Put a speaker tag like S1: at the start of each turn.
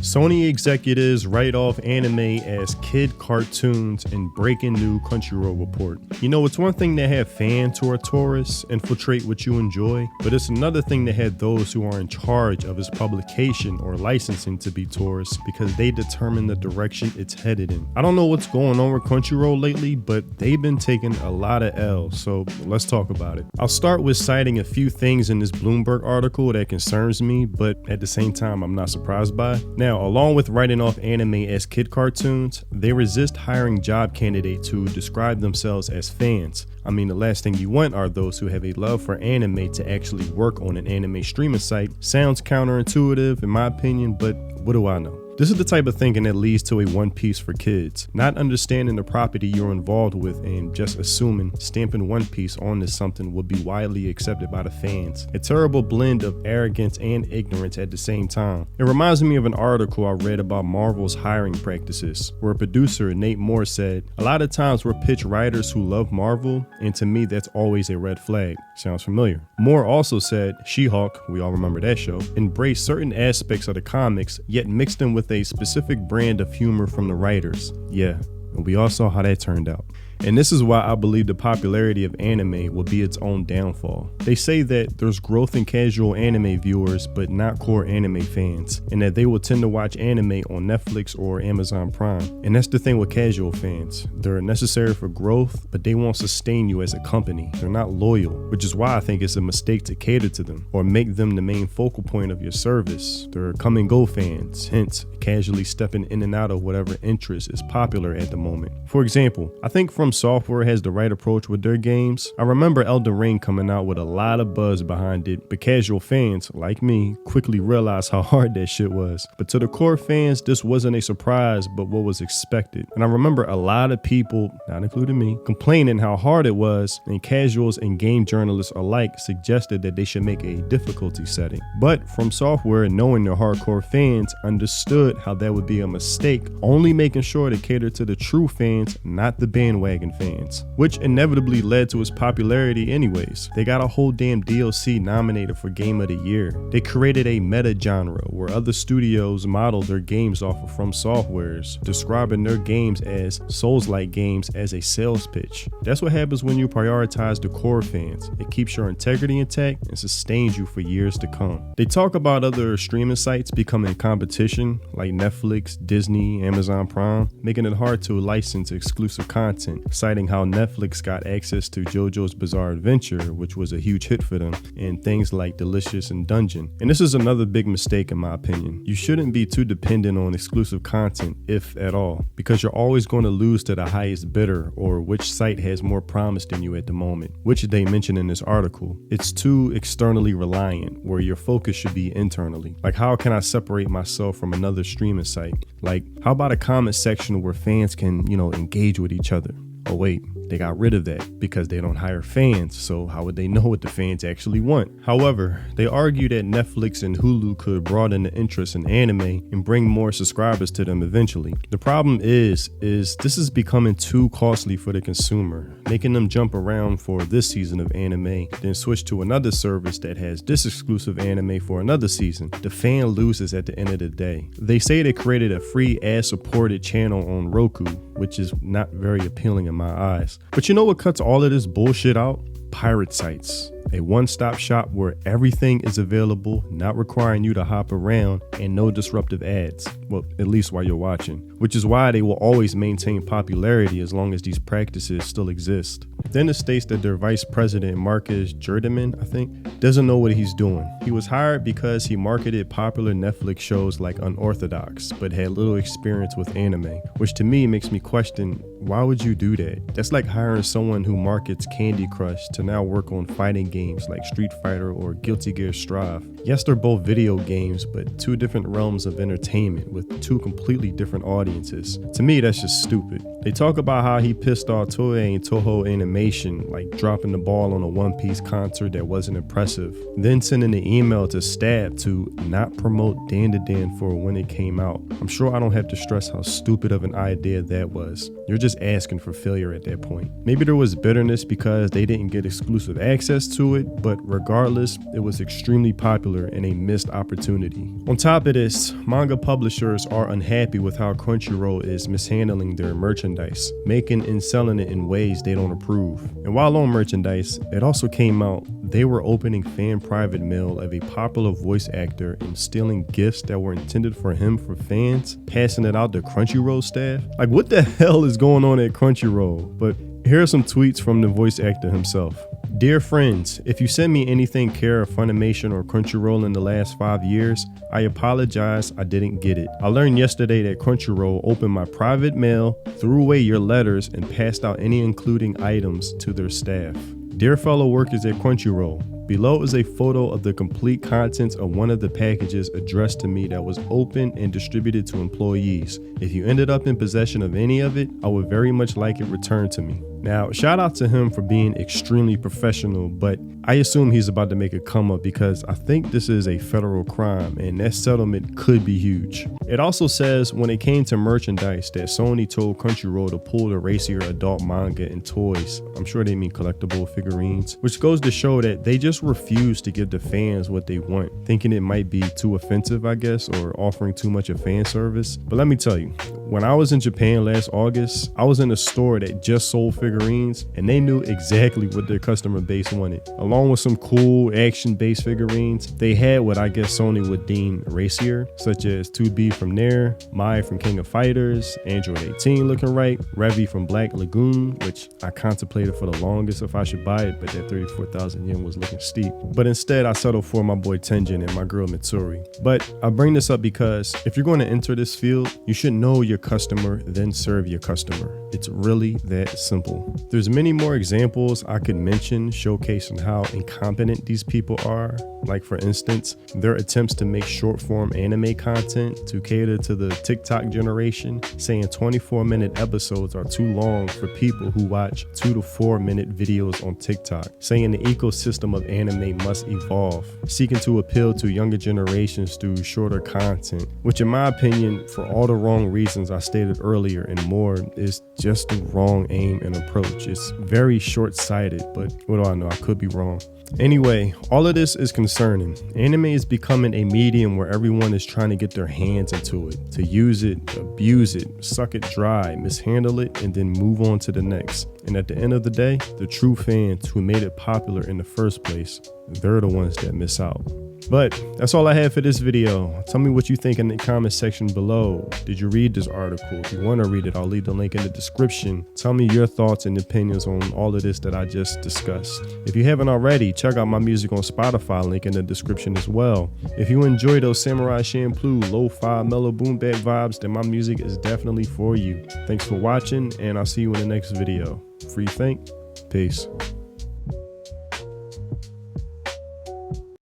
S1: Sony executives write off anime as kid cartoons in breaking new Crunchyroll report. You know, it's one thing to have fans who are tourists infiltrate what you enjoy, but it's another thing to have those who are in charge of its publication or licensing to be tourists because they determine the direction it's headed in. I don't know what's going on with Crunchyroll lately, but they've been taking a lot of L's, so let's talk about it. I'll start with citing a few things in this Bloomberg article that concerns me, but at the same time, I'm not surprised by. Now, along with writing off anime as kid cartoons, they resist hiring job candidates who describe themselves as fans. I mean, the last thing you want are those who have a love for anime to actually work on an anime streaming site. Sounds counterintuitive in my opinion, but what do I know? This is the type of thinking that leads to a One Piece for kids, not understanding the property you're involved with and just assuming stamping One Piece onto something will be widely accepted by the fans. A terrible blend of arrogance and ignorance at the same time. It reminds me of an article I read about Marvel's hiring practices, where producer Nate Moore said, "A lot of times we're pitched writers who love Marvel, and to me that's always a red flag." Sounds familiar. Moore also said She-Hulk, we all remember that show, embraced certain aspects of the comics, yet mixed them with a specific brand of humor from the writers. Yeah, and we all saw how that turned out. And this is why I believe the popularity of anime will be its own downfall. They say that there's growth in casual anime viewers, but not core anime fans, and that they will tend to watch anime on Netflix or Amazon Prime. And that's the thing with casual fans. They're necessary for growth, but they won't sustain you as a company. They're not loyal, which is why I think it's a mistake to cater to them or make them the main focal point of your service. They're come and go fans, hence casually stepping in and out of whatever interest is popular at the moment. For example, I think From Software has the right approach with their games. I remember Elden Ring coming out with a lot of buzz behind it, but casual fans, like me, quickly realized how hard that shit was. But to the core fans, this wasn't a surprise, but what was expected. And I remember a lot of people, not including me, complaining how hard it was, and casuals and game journalists alike suggested that they should make a difficulty setting. But From Software, knowing their hardcore fans, understood how that would be a mistake, only making sure to cater to the true fans, not the bandwagon fans, which inevitably led to its popularity anyways. They got a whole damn DLC nominated for Game of the Year. They created a meta genre where other studios modeled their games off of From Softwares, describing their games as Souls-like games as a sales pitch. That's what happens when you prioritize the core fans. It keeps your integrity intact and sustains you for years to come. They talk about other streaming sites becoming competition like Netflix, Disney, Amazon Prime, making it hard to license exclusive content, citing how Netflix got access to JoJo's Bizarre Adventure, which was a huge hit for them, and things like Delicious and Dungeon. And this is another big mistake in my opinion. You shouldn't be too dependent on exclusive content, if at all, because you're always going to lose to the highest bidder or which site has more promise than you at the moment, which they mention in this article. It's too externally reliant, where your focus should be internally. Like, how can I separate myself from another streaming site? Like, how about a comment section where fans can, engage with each other? Oh wait, they got rid of that because they don't hire fans, so how would they know what the fans actually want? However, they argue that Netflix and Hulu could broaden the interest in anime and bring more subscribers to them eventually. The problem is this is becoming too costly for the consumer, making them jump around for this season of anime, then switch to another service that has this exclusive anime for another season. The fan loses at the end of the day. They say they created a free ad-supported channel on Roku, which is not very appealing in my eyes. But you know what cuts all of this bullshit out? Pirate sites. A one-stop shop where everything is available, not requiring you to hop around, and no disruptive ads. Well, at least while you're watching. Which is why they will always maintain popularity as long as these practices still exist. Then it states that their vice president, Marcus Jerdeman, I think, doesn't know what he's doing. He was hired because he marketed popular Netflix shows like Unorthodox, but had little experience with anime, which to me makes me question, why would you do that? That's like hiring someone who markets Candy Crush to now work on fighting games like Street Fighter or Guilty Gear Strive. Yes, they're both video games, but two different realms of entertainment with two completely different audiences. To me, that's just stupid. They talk about how he pissed off Toei and Toho Animation, like dropping the ball on a One Piece concert that wasn't impressive, then sending an email to staff to not promote Dan for when it came out. I'm sure I don't have to stress how stupid of an idea that was. You're just asking for failure at that point. Maybe there was bitterness because they didn't get exclusive access to to it, but regardless, it was extremely popular and a missed opportunity. On top of this, manga publishers are unhappy with how Crunchyroll is mishandling their merchandise, making and selling it in ways they don't approve. And while on merchandise, it also came out they were opening fan private mail of a popular voice actor and stealing gifts that were intended for him for fans, passing it out to Crunchyroll staff. Like, what the hell is going on at Crunchyroll? But here are some tweets from the voice actor himself. Dear friends, if you sent me anything care of Funimation or Crunchyroll in the last 5 years, I apologize, I didn't get it. I learned yesterday that Crunchyroll opened my private mail, threw away your letters, and passed out any including items to their staff. Dear fellow workers at Crunchyroll, below is a photo of the complete contents of one of the packages addressed to me that was opened and distributed to employees. If you ended up in possession of any of it, I would very much like it returned to me. Now, shout out to him for being extremely professional, but I assume he's about to make a come up because I think this is a federal crime and that settlement could be huge. It also says when it came to merchandise that Sony told Crunchyroll to pull the racier adult manga and toys. I'm sure they mean collectible figurines, which goes to show that they just refuse to give the fans what they want, thinking it might be too offensive, I guess, or offering too much of fan service. But let me tell you, when I was in Japan last August, I was in a store that just sold figurines and they knew exactly what their customer base wanted. Along with some cool action-based figurines, they had what I guess Sony would deem racier, such as 2B from Nair, Mai from King of Fighters, Android 18 looking right, Revy from Black Lagoon, which I contemplated for the longest if I should buy it, but that 34,000 yen was looking steep. But instead, I settled for my boy Tenjin and my girl Mitsuri. But I bring this up because if you're going to enter this field, you should know your customer, then serve your customer. It's really that simple. There's many more examples I could mention showcasing how incompetent these people are. Like for instance, their attempts to make short form anime content to cater to the TikTok generation, saying 24-minute episodes are too long for people who watch 2 to 4 minute videos on TikTok, saying the ecosystem of anime must evolve, seeking to appeal to younger generations through shorter content, which in my opinion, for all the wrong reasons I stated earlier and more, is just the wrong aim and approach. It's very short-sighted, but what do I know? I could be wrong. Anyway, all of this is concerning. Anime is becoming a medium where everyone is trying to get their hands into it, to use it, abuse it, suck it dry, mishandle it, and then move on to the next. And at the end of the day, the true fans who made it popular in the first place, they're the ones that miss out. But that's all I have for this video. Tell me what you think in the comment section below. Did you read this article? If you want to read it, I'll leave the link in the description. Tell me your thoughts and opinions on all of this that I just discussed. If you haven't already, check out my music on Spotify, link in the description as well. If you enjoy those Samurai Champloo, lo-fi, mellow boom bap vibes, then my music is definitely for you. Thanks for watching, and I'll see you in the next video. Free think. Peace.